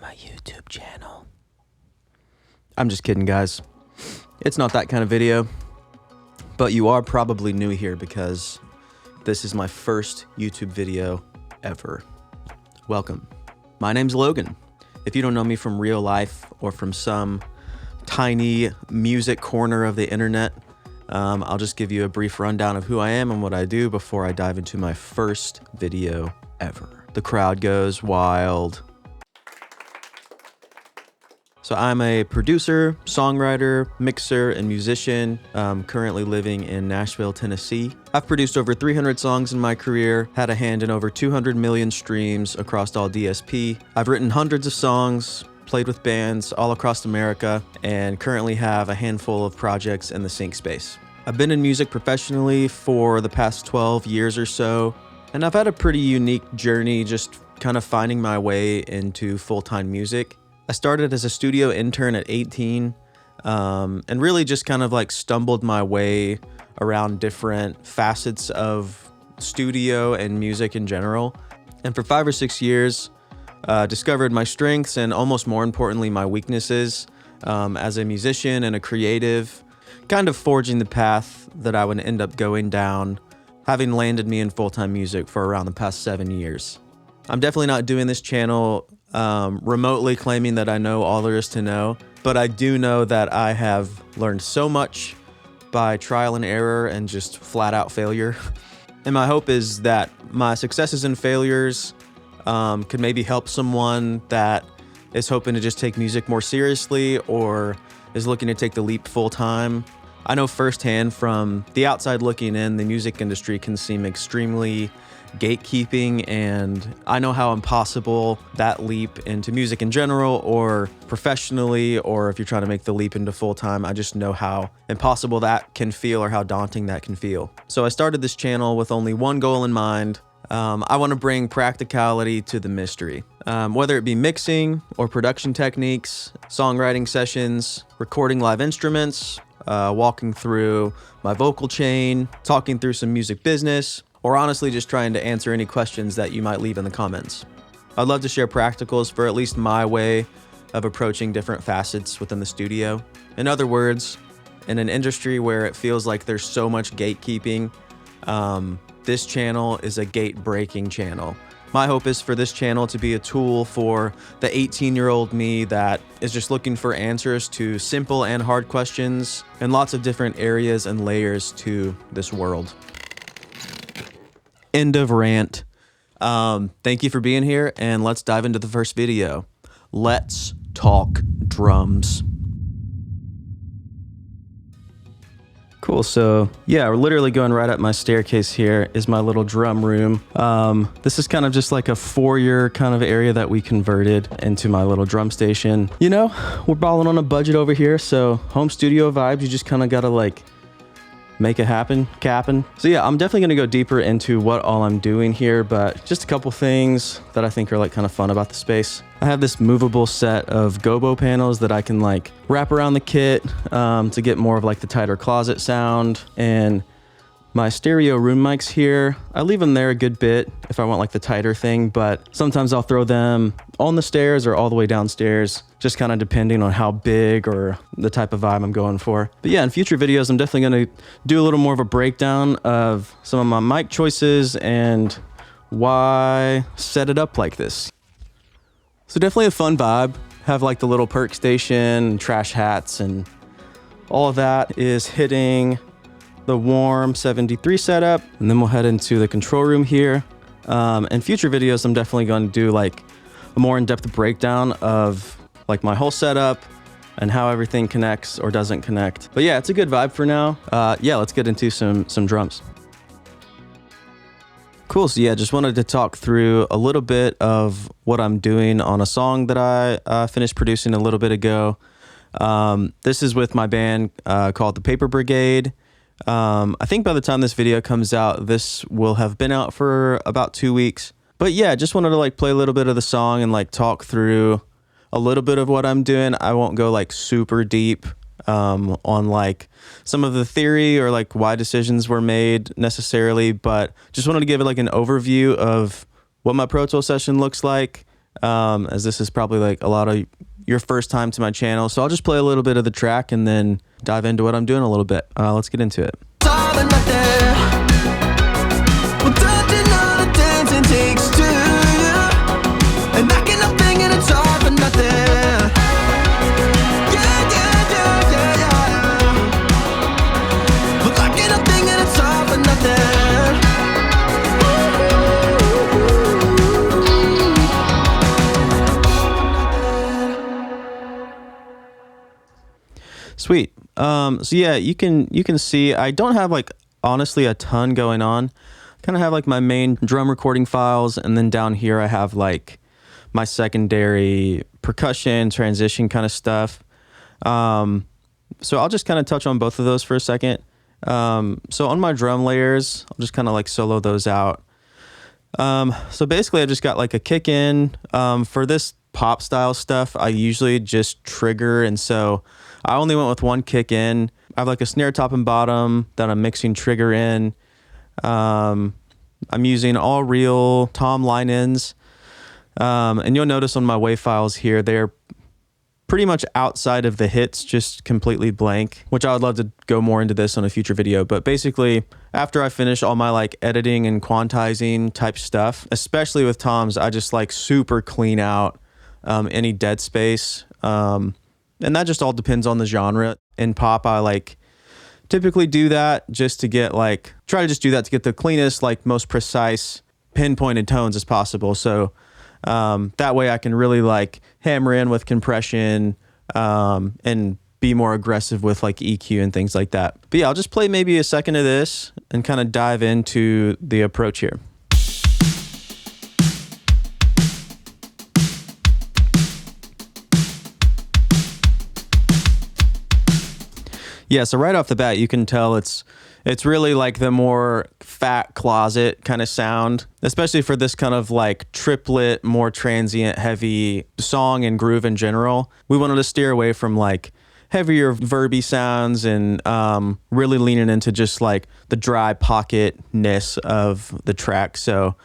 my YouTube channel. I'm just kidding, guys. It's not that kind of video, but you are probably new here because this is my first YouTube video ever. Welcome. My name's Logan. If you don't know me from real life or from some tiny music corner of the internet, I'll just give you a brief rundown of who I am and what I do before I dive into my first video ever. The crowd goes wild. So I'm a producer, songwriter, mixer, and musician, currently living in Nashville, Tennessee. I've produced over 300 songs in my career, had a hand in over 200 million streams across all DSP. I've written hundreds of songs, played with bands all across America, and currently have a handful of projects in the sync space. I've been in music professionally for the past 12 years or so, and I've had a pretty unique journey just kind of finding my way into full-time music. I started as a studio intern at 18, and really just kind of like stumbled my way around different facets of studio and music in general. And for 5 or 6 years, discovered my strengths and almost more importantly, my weaknesses as a musician and a creative, kind of forging the path that I would end up going down, having landed me in full-time music for around the past 7 years. I'm definitely not doing this channel remotely claiming that I know all there is to know, but I do know that I have learned so much by trial and error and just flat out failure. And my hope is that my successes and failures could maybe help someone that is hoping to just take music more seriously or is looking to take the leap full time. I know firsthand from the outside looking in, the music industry can seem extremely gatekeeping, and I know how impossible that leap into music in general or professionally, or if you're trying to make the leap into full-time, I just know how impossible that can feel or how daunting that can feel. So I started this channel with only one goal in mind. I want to bring practicality to the mystery, whether it be mixing or production techniques, songwriting sessions, recording live instruments, walking through my vocal chain, talking through some music business, or honestly just trying to answer any questions that you might leave in the comments. I'd love to share practicals for at least my way of approaching different facets within the studio. In other words, in an industry where it feels like there's so much gatekeeping, this channel is a gate-breaking channel. My hope is for this channel to be a tool for the 18-year-old me that is just looking for answers to simple and hard questions and lots of different areas and layers to this world. End of rant. Thank you for being here, and let's dive into the first video. Let's talk drums. Cool, so yeah, we're literally going right up my staircase. Here is my little drum room. This is kind of just like a foyer kind of area that we converted into my little drum station. You know, we're balling on a budget over here, so home studio vibes, you just kind of gotta like make it happen, capping. So yeah, I'm definitely gonna go deeper into what all I'm doing here, but just a couple things that I think are like kind of fun about the space. I have this movable set of gobo panels that I can like wrap around the kit to get more of like the tighter closet sound. And my stereo room mics here, I leave them there a good bit if I want like the tighter thing, but sometimes I'll throw them on the stairs or all the way downstairs, just kind of depending on how big or the type of vibe I'm going for. But yeah, in future videos, I'm definitely gonna do a little more of a breakdown of some of my mic choices and why set it up like this. So definitely a fun vibe. Have like the little perk station, trash hats, and all of that is hitting the warm 73 setup, and then we'll head into the control room here. In future videos, I'm definitely going to do like a more in-depth breakdown of like my whole setup and how everything connects or doesn't connect. But yeah, it's a good vibe for now. Yeah, let's get into some drums. Cool, so yeah, just wanted to talk through a little bit of what I'm doing on a song that I finished producing a little bit ago. This is with my band called The Paper Brigade. I think by the time this video comes out, this will have been out for about 2 weeks. But yeah, just wanted to like play a little bit of the song and like talk through a little bit of what I'm doing. I won't go like super deep on like some of the theory or like why decisions were made necessarily, but just wanted to give it like an overview of what my Pro Tool session looks like, as this is probably like a lot of your first time to my channel. So I'll just play a little bit of the track and then dive into what I'm doing a little bit. Let's get into it. Sweet. So yeah, you can see I don't have like honestly a ton going on. Kind of have like my main drum recording files, and then down here I have like my secondary percussion, transition kind of stuff. So I'll just kind of touch on both of those for a second. So on my drum layers, I'll just kind of like solo those out. So basically I just got like a kick in. For this pop style stuff, I usually just trigger, and so I only went with one kick in. I have like a snare top and bottom that I'm mixing trigger in. I'm using all real tom line ins. And you'll notice on my WAV files here, they're pretty much outside of the hits, just completely blank, which I would love to go more into this on a future video. But basically, after I finish all my like editing and quantizing type stuff, especially with toms, I just like super clean out any dead space. And that just all depends on the genre. In pop, I like typically do that just to get like, try to just do that to get the cleanest, like most precise pinpointed tones as possible. So that way I can really like hammer in with compression and be more aggressive with like EQ and things like that. But yeah, I'll just play maybe a second of this and kind of dive into the approach here. Yeah, so right off the bat, you can tell it's really like the more fat closet kind of sound, especially for this kind of like triplet, more transient, heavy song and groove in general. We wanted to steer away from like heavier verby sounds and really leaning into just like the dry pocketness of the track. So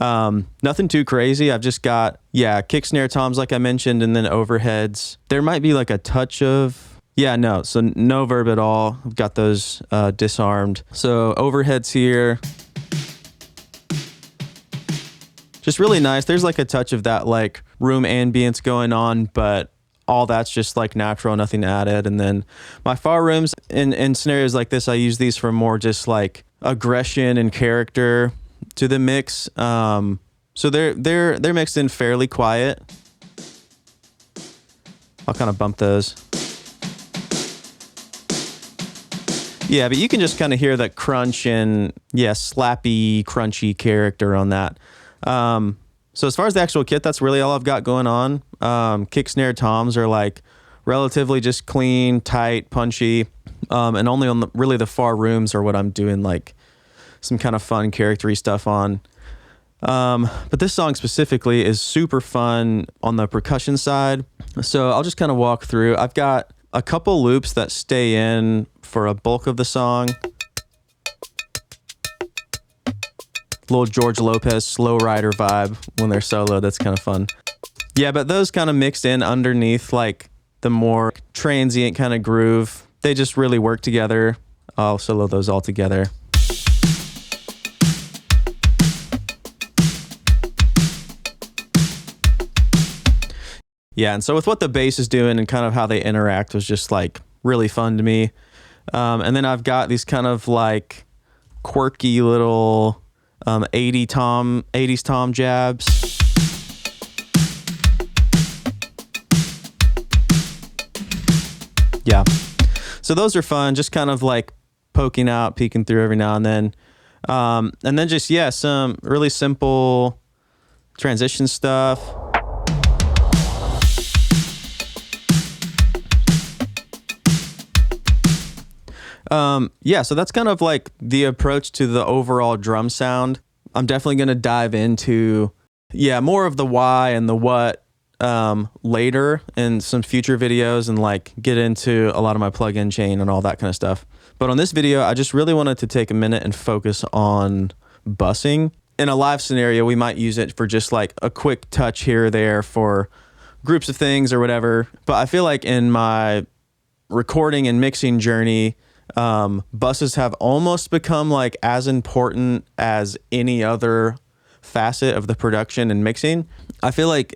nothing too crazy. I've just got, yeah, kick, snare, toms like I mentioned, and then overheads. There might be like a touch of, yeah, no, so no verb at all. I've got those disarmed. So overheads here. Just really nice. There's like a touch of that like room ambience going on, but all that's just like natural, nothing added. And then my far rooms in scenarios like this, I use these for more just like aggression and character to the mix. So they're mixed in fairly quiet. I'll kind of bump those. Yeah, but you can just kind of hear that crunch and, yeah, slappy, crunchy character on that. So as far as the actual kit, that's really all I've got going on. Kick, snare, toms are like relatively just clean, tight, punchy, and only on really the far rooms are what I'm doing like some kind of fun charactery stuff on. But this song specifically is super fun on the percussion side. So I'll just kind of walk through. I've got a couple loops that stay in for a bulk of the song. Little George Lopez slow rider vibe when they're solo. That's kind of fun. Yeah, but those kind of mixed in underneath like the more transient kind of groove. They just really work together. I'll solo those all together. Yeah, and so with what the bass is doing and kind of how they interact was just like really fun to me. And then I've got these kind of like quirky little 80s tom jabs. Yeah, so those are fun, just kind of like poking out, peeking through every now and then. And then just, yeah, some really simple transition stuff. Yeah, so that's kind of like the approach to the overall drum sound. I'm definitely going to dive into, yeah, more of the why and the what later in some future videos and like get into a lot of my plug-in chain and all that kind of stuff. But on this video, I just really wanted to take a minute and focus on bussing. in a live scenario, we might use it for just like a quick touch here or there for groups of things or whatever. But I feel like in my recording and mixing journey, buses have almost become like as important as any other facet of the production and mixing. I feel like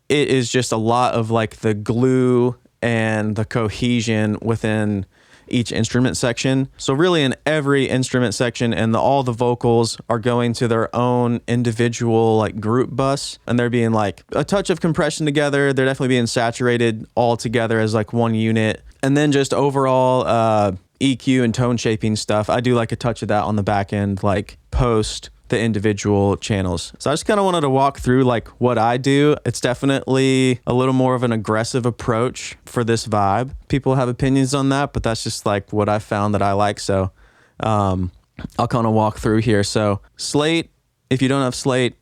it is just a lot of like the glue and the cohesion within each instrument section. So really in every instrument section, and all the vocals are going to their own individual like group bus, and they're being like a touch of compression together. They're definitely being saturated all together as like one unit. And then just overall EQ and tone shaping stuff, I do like a touch of that on the back end, like post the individual channels. So I just kind of wanted to walk through like what I do. It's definitely a little more of an aggressive approach for this vibe. People have opinions on that, but that's just like what I found that I like. So I'll kind of walk through here. So Slate, if you don't have Slate,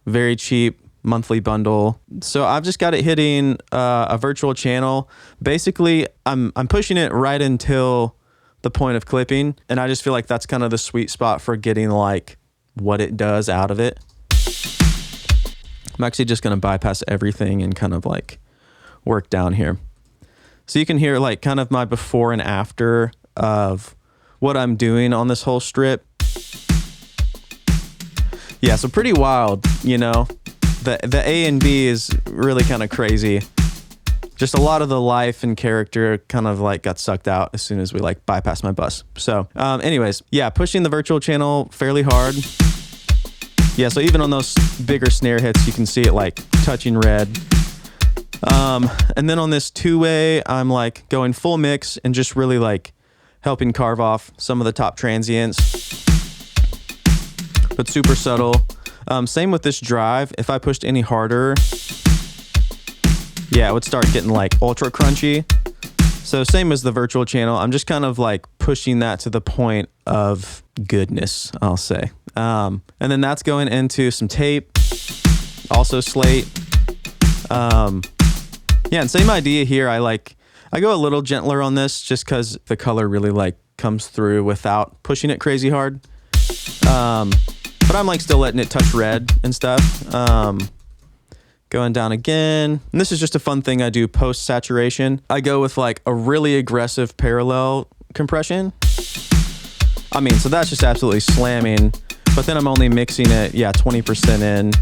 very cheap monthly bundle. So I've just got it hitting a virtual channel. Basically, I'm pushing it right until the point of clipping, and I just feel like that's kind of the sweet spot for getting like what it does out of it. I'm actually just going to bypass everything and kind of like work down here. So you can hear like kind of my before and after of what I'm doing on this whole strip. Yeah, so pretty wild, you know. The A and B is really kind of crazy. Just a lot of the life and character kind of like got sucked out as soon as we like bypassed my bus. So anyways, yeah, pushing the virtual channel fairly hard. Yeah, so even on those bigger snare hits, you can see it like touching red. And then on this two-way, I'm like going full mix and just really like helping carve off some of the top transients, but super subtle. Same with this drive. If I pushed any harder, yeah, it would start getting like ultra crunchy. So same as the virtual channel, I'm just kind of like pushing that to the point of goodness, I'll say. And then that's going into some tape, also Slate. Yeah, and same idea here. I go a little gentler on this just because the color really like comes through without pushing it crazy hard. But I'm like still letting it touch red and stuff. Going down again. And this is just a fun thing I do post saturation. I go with like a really aggressive parallel compression. I mean, so that's just absolutely slamming, but then I'm only mixing it, 20% in.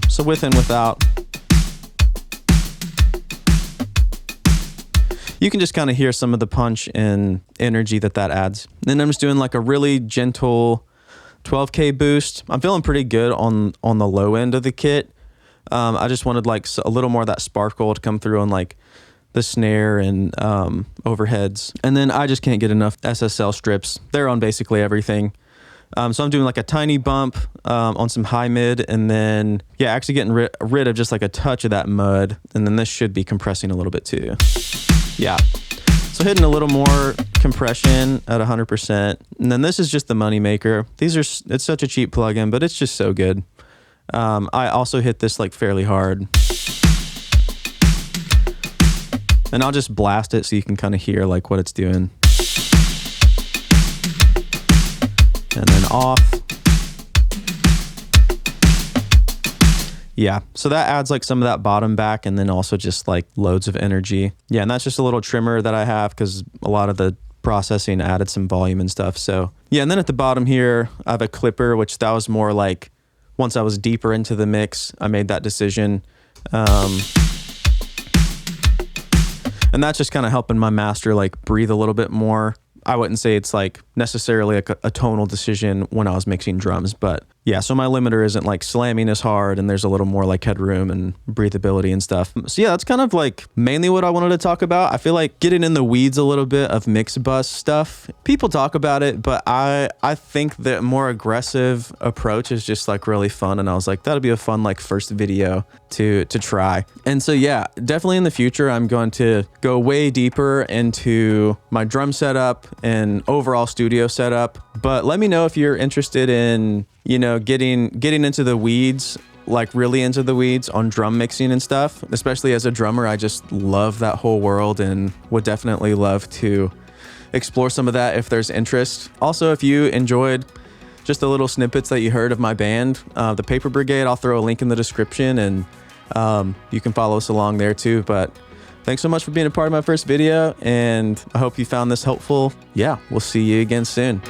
So with and without. You can just kind of hear some of the punch and energy that adds. Then I'm just doing like a really gentle 12K boost. I'm feeling pretty good on the low end of the kit. I just wanted like a little more of that sparkle to come through on like the snare and overheads. And then I just can't get enough SSL strips. They're on basically everything. So I'm doing like a tiny bump on some high mid, and then actually getting rid of just like a touch of that mud. And then this should be compressing a little bit too. Yeah. So hitting a little more compression at 100%. And then this is just the money maker. It's such a cheap plugin, but it's just so good. I also hit this like fairly hard. And I'll just blast it so you can kind of hear like what it's doing. And then off. Yeah, so that adds like some of that bottom back, and then also just like loads of energy. Yeah, and that's just a little trimmer that I have because a lot of the processing added some volume and stuff. So yeah, and then at the bottom here, I have a clipper, which that was more like once I was deeper into the mix, I made that decision. And that's just kind of helping my master like breathe a little bit more. I wouldn't say it's like necessarily a tonal decision when I was mixing drums, but yeah, so my limiter isn't like slamming as hard, and there's a little more like headroom and breathability and stuff. So yeah, that's kind of like mainly what I wanted to talk about. I feel like getting in the weeds a little bit of mix bus stuff. People talk about it, but I think the more aggressive approach is just like really fun, and I was like, that'll be a fun like first video to try. And so yeah, definitely in the future, I'm going to go way deeper into my drum setup and overall studio setup. But let me know if you're interested in, you know, getting into the weeds, like really into the weeds on drum mixing and stuff. Especially as a drummer, I just love that whole world and would definitely love to explore some of that if there's interest. Also, if you enjoyed just the little snippets that you heard of my band, the Paper Brigade. I'll throw a link in the description, and you can follow us along there too. But thanks so much for being a part of my first video, and I hope you found this helpful. Yeah, we'll see you again soon.